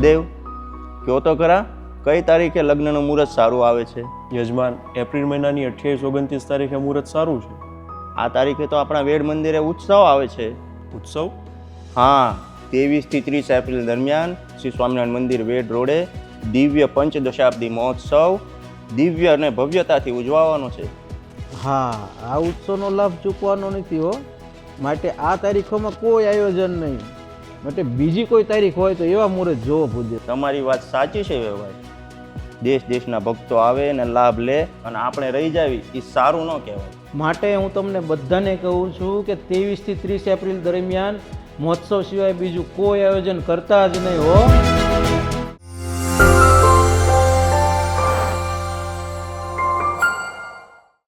ભવદેવ, કયો તો ખરા, કઈ તારીખે લગ્નનું મુહૂર્ત સારું આવે છે? યજમાન, એપ્રિલ મહિનાની 28-29 તારીખે મુહૂર્ત સારું છે. આ તારીખે તો આપણા વેડ મંદિરે ઉત્સવ આવે છે. ઉત્સવ? હા, 23 થી 30 એપ્રિલ દરમિયાન શ્રી સ્વામિનારાયણ મંદિર વેડ રોડે દિવ્ય પંચદશાબ્દી મહોત્સવ દિવ્ય અને ભવ્યતાથી ઉજવવાનો છે. હા, આ ઉત્સવનો લાભ ચૂકવાનો નથી હો. માટે આ તારીખોમાં કોઈ આયોજન નહીં. માટે બીજી કોઈ તારીખ હોય તો એવા મુહૂર્ત જોવો ભૂદેવ. તમારી વાત સાચી છે ભાઈ. દેશના ભક્તો આવે અને લાભ લે અને આપણે રહી જાવી એ સારું ન કહેવાય. માટે હું તમને બધાને કહું છું કે 23 થી 30 એપ્રિલ દરમિયાન મહોત્સવ સિવાય બીજું કોઈ આયોજન કરતા જ નહીં હો.